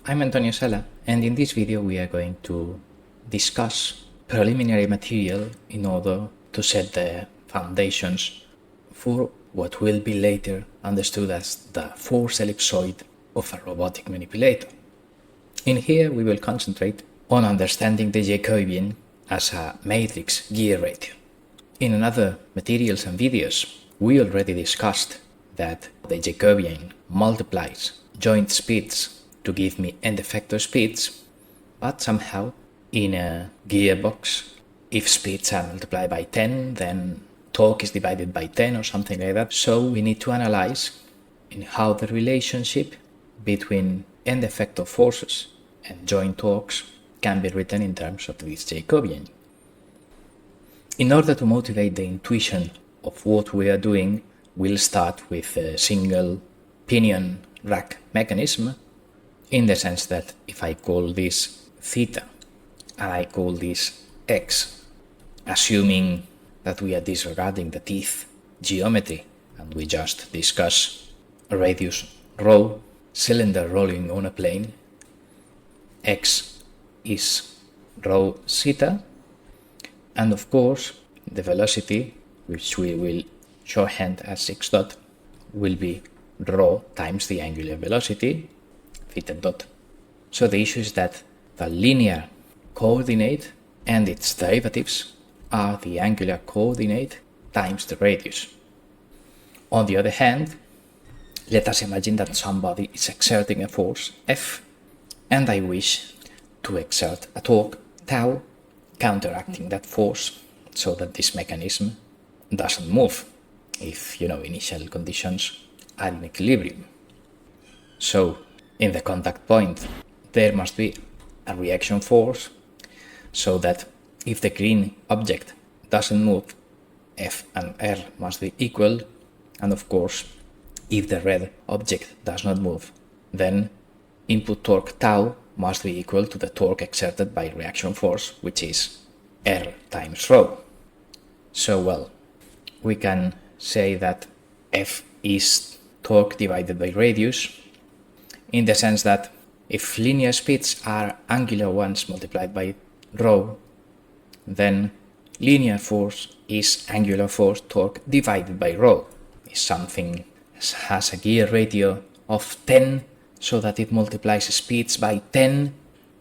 I'm Antonio Sala, and in this video we are going to discuss preliminary material in order to set the foundations for what will be later understood as the force ellipsoid of a robotic manipulator. In here we will concentrate on understanding the Jacobian as a matrix gear ratio. In other materials and videos we already discussed that the Jacobian multiplies joint speeds to give me end-effector speeds, but somehow in a gearbox, if speeds are multiplied by 10, then torque is divided by 10 or something like that. So we need to analyze in how the relationship between end-effector forces and joint torques can be written in terms of this Jacobian. In order to motivate the intuition of what we are doing, we'll start with a single pinion rack mechanism, in the sense that if I call this theta and I call this x, assuming that we are disregarding the teeth geometry and we just discuss a radius rho, cylinder rolling on a plane, x is rho theta, and of course the velocity, which we will shorthand as x dot, will be rho times the angular velocity, theta dot. So the issue is that the linear coordinate and its derivatives are the angular coordinate times the radius. On the other hand, let us imagine that somebody is exerting a force F and I wish to exert a torque tau counteracting that force so that this mechanism doesn't move if, initial conditions are in equilibrium. So in the contact point, there must be a reaction force so that if the green object doesn't move, F and R must be equal, and of course, if the red object does not move, then input torque tau must be equal to the torque exerted by reaction force, which is R times rho. So, we can say that F is torque divided by radius, in the sense that if linear speeds are angular ones multiplied by rho, then linear force is angular force torque divided by rho. If something has a gear ratio of 10 so that it multiplies speeds by 10,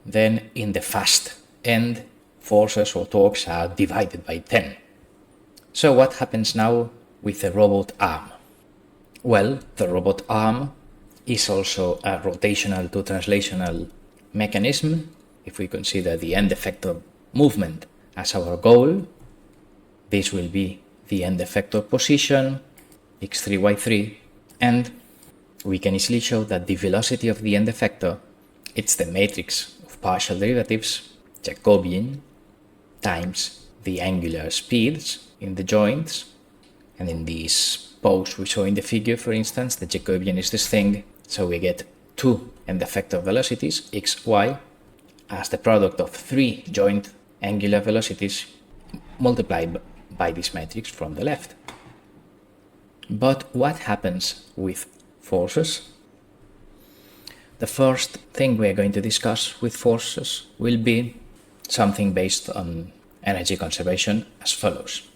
then in the fast end forces or torques are divided by 10. So what happens now with the robot arm? Well, the robot arm is also a rotational to translational mechanism. If we consider the end-effector movement as our goal, this will be the end-effector position, x3, y3, and we can easily show that the velocity of the end-effector, it's the matrix of partial derivatives, Jacobian, times the angular speeds in the joints. And in this pose we show in the figure, for instance, the Jacobian is this thing, so we get two end-effector velocities, x, y, as the product of three joint angular velocities multiplied by this matrix from the left. But what happens with forces? The first thing we are going to discuss with forces will be something based on energy conservation as follows.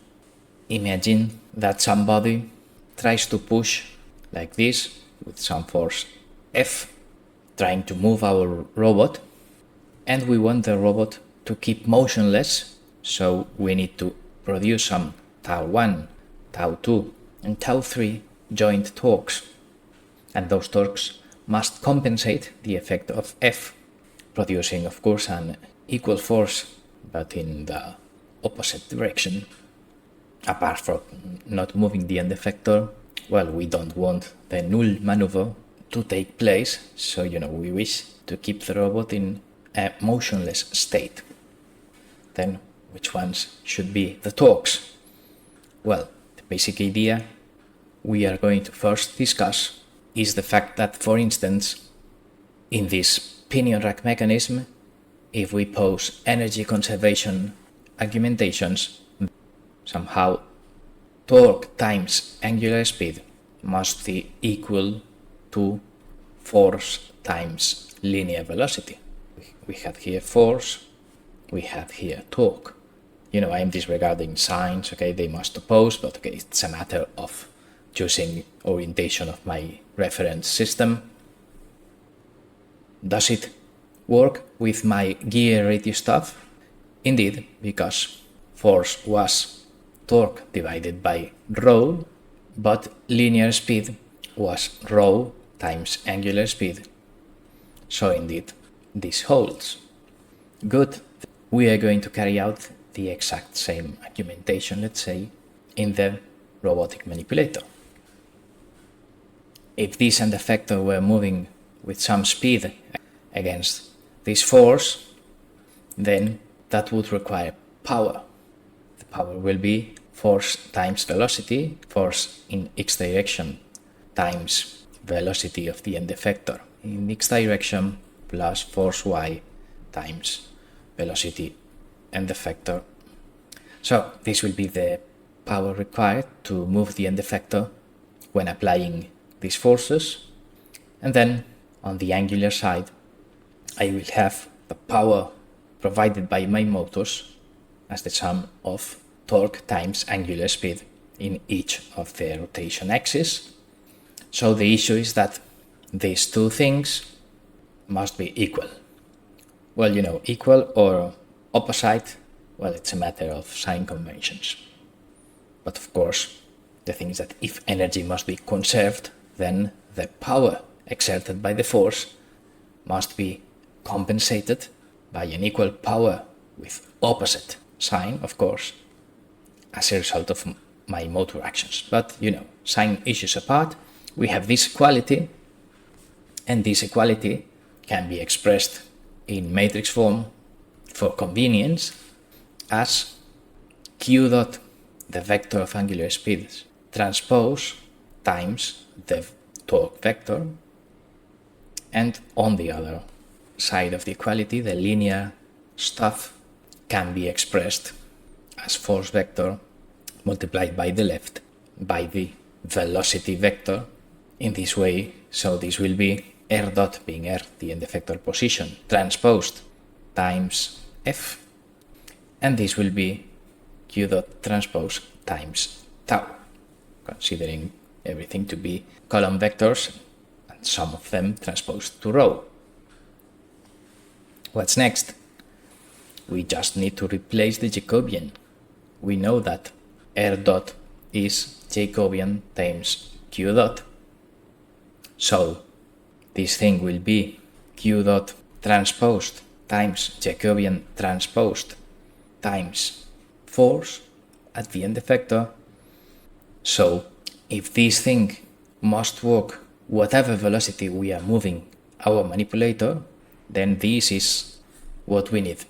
Imagine that somebody tries to push like this with some force F, trying to move our robot, and we want the robot to keep motionless, so we need to produce some tau 1, tau 2 and tau 3 joint torques, and those torques must compensate the effect of F, producing of course an equal force but in the opposite direction. Apart from not moving the end-effector, we don't want the null maneuver to take place, so we wish to keep the robot in a motionless state. Then which ones should be the torques? The basic idea we are going to first discuss is the fact that, for instance, in this pinion rack mechanism, if we pose energy conservation argumentations, somehow torque times angular speed must be equal to force times linear velocity. We had here force, we had here torque. I'm disregarding signs, okay, they must oppose, but okay, it's a matter of choosing orientation of my reference system. Does it work with my gear ratio stuff? Indeed, because force was torque divided by rho, but linear speed was rho times angular speed. So indeed, this holds. Good. We are going to carry out the exact same argumentation, let's say, in the robotic manipulator. If this end-effector were moving with some speed against this force, then that would require power. The power will be force times velocity, force in x direction times velocity of the end-effector in x direction plus force y times velocity end-effector. So this will be the power required to move the end-effector when applying these forces. And then on the angular side, I will have the power provided by my motors as the sum of torque times angular speed in each of the rotation axes. So the issue is that these two things must be equal. Well, equal or opposite, well, it's a matter of sign conventions. But of course, the thing is that if energy must be conserved, then the power exerted by the force must be compensated by an equal power with opposite sign, of course, as a result of my motor actions. But, sign issues apart, we have this equality, and this equality can be expressed in matrix form for convenience as q dot, the vector of angular speed, transpose times the torque vector, and on the other side of the equality, the linear stuff can be expressed as force vector multiplied by the left by the velocity vector in this way. So this will be r dot, being r, the end-effector position, transposed times f, and this will be q dot transpose times tau, considering everything to be column vectors and some of them transposed to rho. What's next? We just need to replace the Jacobian. We know that r dot is Jacobian times q dot. So this thing will be q dot transposed times Jacobian transposed times force at the end-effector. So if this thing must work whatever velocity we are moving our manipulator, then this is what we need.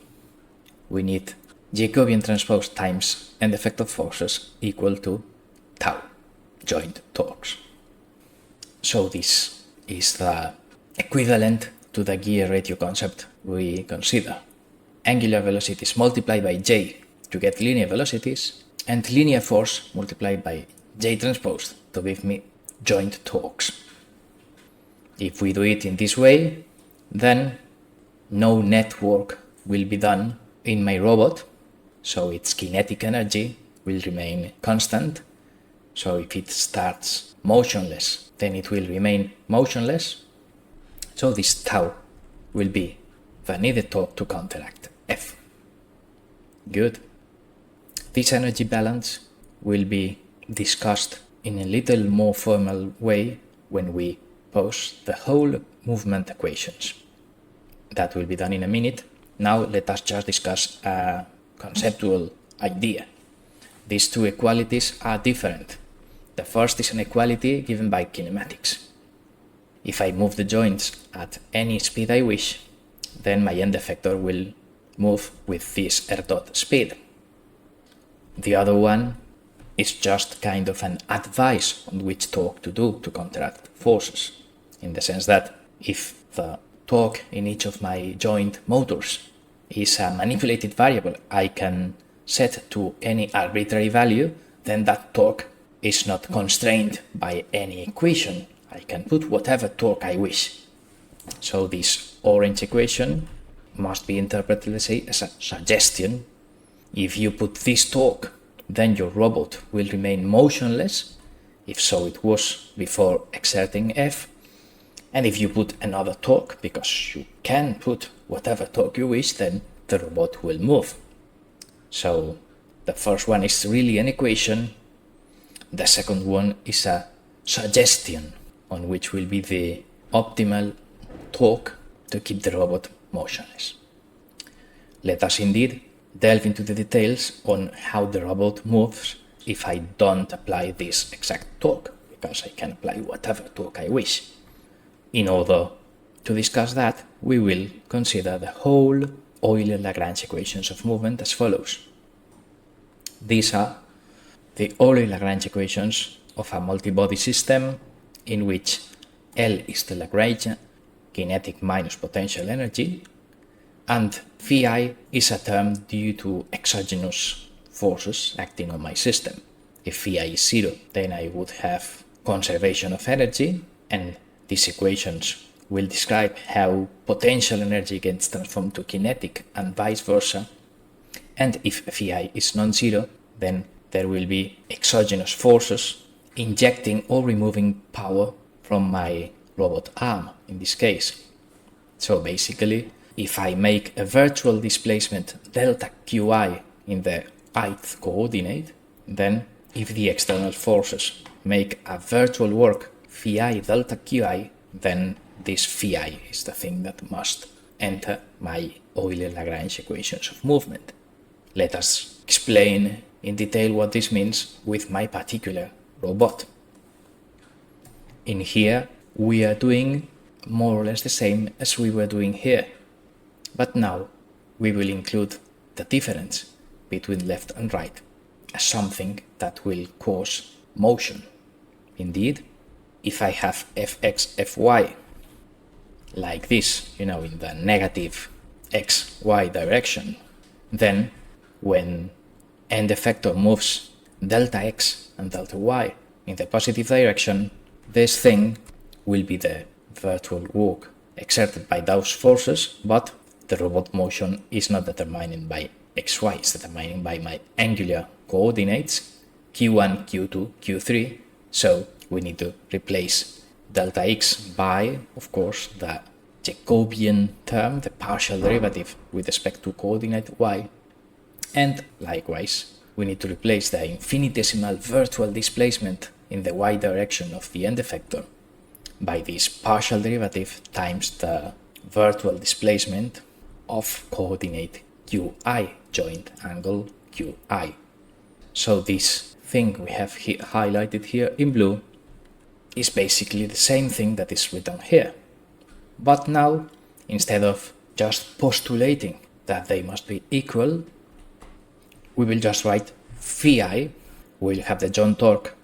We need Jacobian transpose times end-effector forces equal to tau, joint torques. So this is the equivalent to the gear ratio concept we consider. Angular velocities multiplied by j to get linear velocities, and linear force multiplied by j transposed to give me joint torques. If we do it in this way, then no net work will be done in my robot, so its kinetic energy will remain constant. So if it starts motionless, then it will remain motionless. So this tau will be the needed torque to counteract F. Good. This energy balance will be discussed in a little more formal way when we pose the whole movement equations. That will be done in a minute. Now let us just discuss a conceptual idea. These two equalities are different. The first is an equality given by kinematics. If I move the joints at any speed I wish, then my end-effector will move with this r dot speed. The other one is just kind of an advice on which torque to do to counteract forces, in the sense that if the torque in each of my joint motors is a manipulated variable I can set to any arbitrary value, then that torque is not constrained by any equation. I can put whatever torque I wish So this orange equation must be interpreted, let's say, as a suggestion. If you put this torque, then your robot will remain motionless, if so it was before exerting F. And if you put another torque, because you can put whatever torque you wish, then the robot will move. So the first one is really an equation. The second one is a suggestion on which will be the optimal torque to keep the robot motionless. Let us indeed delve into the details on how the robot moves if I don't apply this exact torque, because I can apply whatever torque I wish. In order to discuss that, we will consider the whole Euler-Lagrange equations of movement as follows. These are the Euler-Lagrange equations of a multi-body system in which L is the Lagrange kinetic minus potential energy, and phi is a term due to exogenous forces acting on my system. If phi is 0, then I would have conservation of energy, and these equations will describe how potential energy gets transformed to kinetic and vice versa. And if phi is non-zero, then there will be exogenous forces injecting or removing power from my robot arm in this case. So basically, if I make a virtual displacement delta qi in the ith coordinate, then if the external forces make a virtual work phi delta qi, then this phi is the thing that must enter my Euler-Lagrange equations of movement. Let us explain in detail what this means with my particular robot. In here, we are doing more or less the same as we were doing here, but now we will include the difference between left and right as something that will cause motion. Indeed, if I have fx, fy like this, in the negative xy direction, then when end-effector moves delta x and delta y in the positive direction, this thing will be the virtual work exerted by those forces, but the robot motion is not determined by xy, it's determined by my angular coordinates q1, q2, q3, so we need to replace delta x by, of course, the Jacobian term, the partial derivative with respect to coordinate y, and likewise we need to replace the infinitesimal virtual displacement in the y direction of the end-effector by this partial derivative times the virtual displacement of coordinate qi, joint angle qi. So this thing we have highlighted here in blue is basically the same thing that is written here. But now, instead of just postulating that they must be equal, we will just write phi will have the joint torque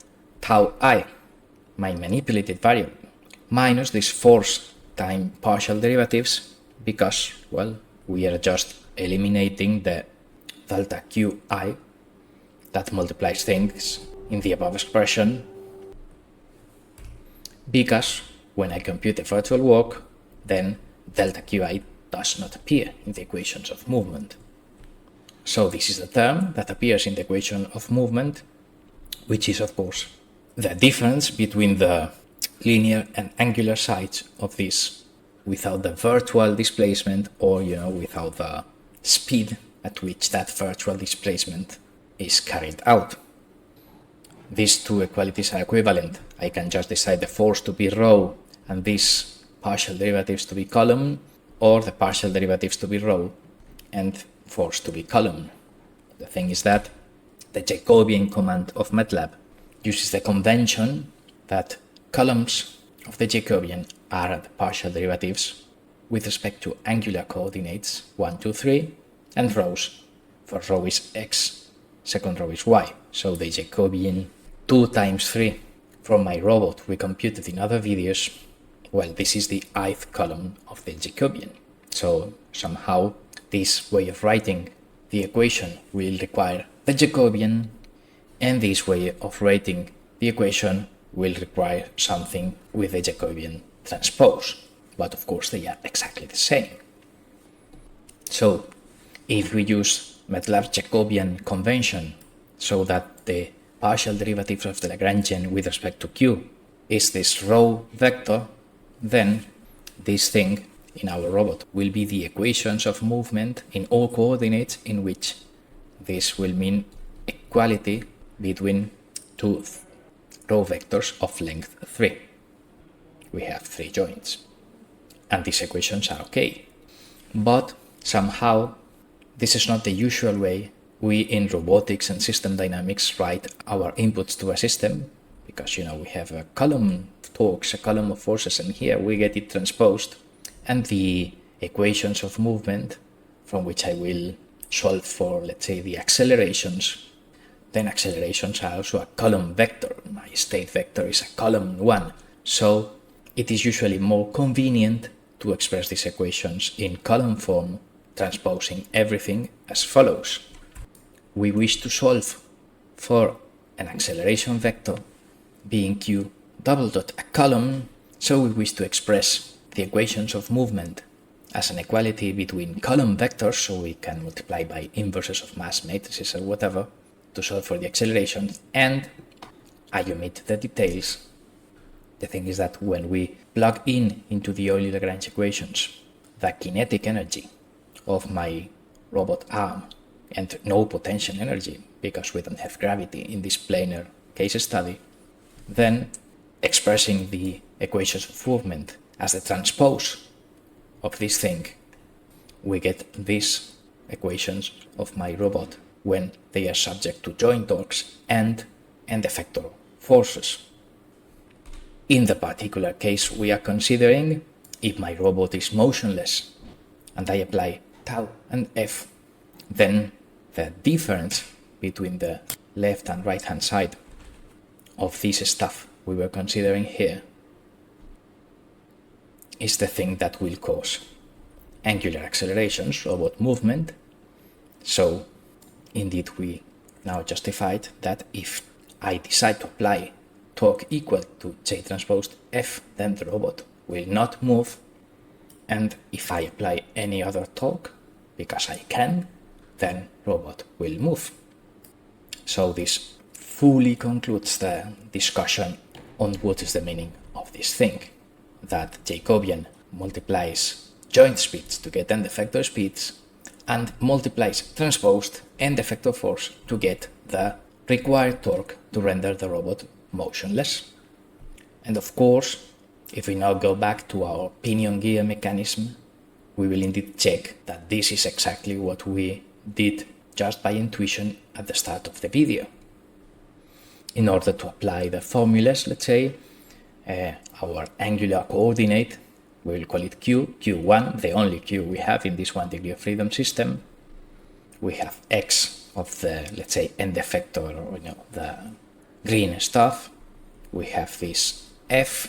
tau I, my manipulated variable, minus this force time partial derivatives, because, well, we are just eliminating the delta qi that multiplies things in the above expression, because when I compute the virtual work, then delta qi does not appear in the equations of movement. So this is the term that appears in the equation of movement, which is, of course, the difference between the linear and angular sides of this without the virtual displacement, or without the speed at which that virtual displacement is carried out. These two equalities are equivalent. I can just decide the force to be rho and these partial derivatives to be column, or the partial derivatives to be rho and force to be column. The thing is that the Jacobian command of MATLAB uses the convention that columns of the Jacobian are the partial derivatives with respect to angular coordinates 1, 2, 3, and rows. First row is x, second row is y. So the Jacobian 2 times 3 from my robot we computed in other videos, well, this is the ith column of the Jacobian. So somehow this way of writing the equation will require the Jacobian, and this way of writing the equation will require something with the Jacobian transpose. but of course they are exactly the same. So if we use MATLAB Jacobian convention so that the partial derivative of the Lagrangian with respect to q is this row vector, then this thing in our robot will be the equations of movement in all coordinates, in which this will mean equality between two row vectors of length 3. We have 3 joints, and these equations are okay. But somehow this is not the usual way we in robotics and system dynamics write our inputs to a system, because we have a column of torques, a column of forces, and here we get it transposed, and the equations of movement from which I will solve for, let's say, the accelerations, then accelerations are also a column vector. My state vector is a column 1, so it is usually more convenient to express these equations in column form, transposing everything as follows. We wish to solve for an acceleration vector being q double dot a column, so we wish to express the equations of movement as an equality between column vectors, so we can multiply by inverses of mass matrices or whatever to solve for the acceleration, and I omit the details. The thing is that when we plug into the Euler-Lagrange equations the kinetic energy of my robot arm and no potential energy, because we don't have gravity in this planar case study, then expressing the equations of movement as the transpose of this thing, we get these equations of my robot when they are subject to joint torques and end-effector forces. In the particular case we are considering, if my robot is motionless and I apply tau and F, then the difference between the left and right hand side of this stuff we were considering here is the thing that will cause angular accelerations, robot movement. So indeed we now justified that if I decide to apply torque equal to J transposed F, then the robot will not move, and if I apply any other torque, because I can, then robot will move. So this fully concludes the discussion on what is the meaning of this thing, that Jacobian multiplies joint speeds to get end-effector speeds and multiplies transposed end-effector force to get the required torque to render the robot motionless. And of course, if we now go back to our pinion-gear mechanism, we will indeed check that this is exactly what we did just by intuition at the start of the video. In order to apply the formulas, let's say, our angular coordinate, we will call it q, q1, the only q we have in this 1 degree of freedom system. We have x of the, let's say, end-effector, or the green stuff. We have this f,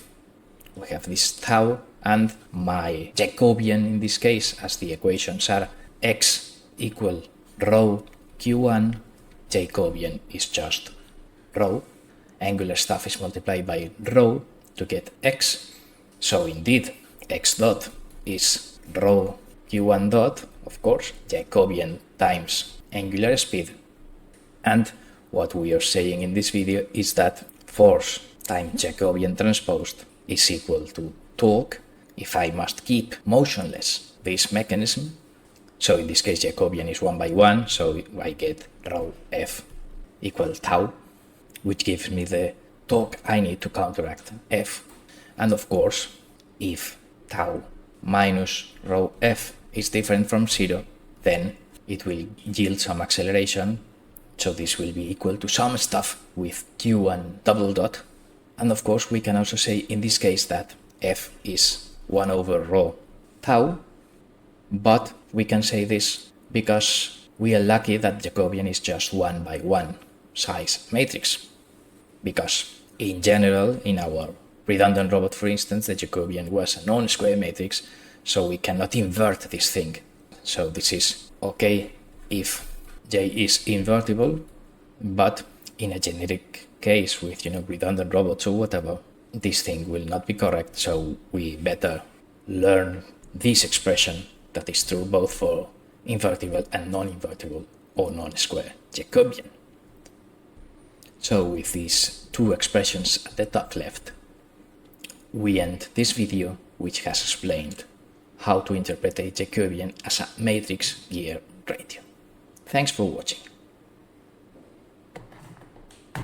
we have this tau, and my Jacobian in this case, as the equations are x equal rho q1, Jacobian is just rho. Angular stuff is multiplied by rho to get x. So indeed, x dot is rho q1 dot, of course, Jacobian times angular speed. And what we are saying in this video is that force times Jacobian transposed is equal to torque if I must keep motionless this mechanism. So in this case Jacobian is 1 by 1, so I get rho f equal tau, which gives me the torque I need to counteract f. And of course, if tau minus rho f is different from 0, then it will yield some acceleration. So this will be equal to some stuff with q1 double dot. And of course we can also say in this case that f is 1 over rho tau, but we can say this because we are lucky that Jacobian is just 1 by 1 size matrix, because in general in our redundant robot, for instance, the Jacobian was a non-square matrix, so we cannot invert this thing. So this is okay if J is invertible, but in a generic case with redundant robots or whatever, this thing will not be correct, so we better learn this expression that is true both for invertible and non-invertible or non-square Jacobian. So with these two expressions at the top left, we end this video, which has explained how to interpret a Jacobian as a matrix gear radio. Thanks for watching.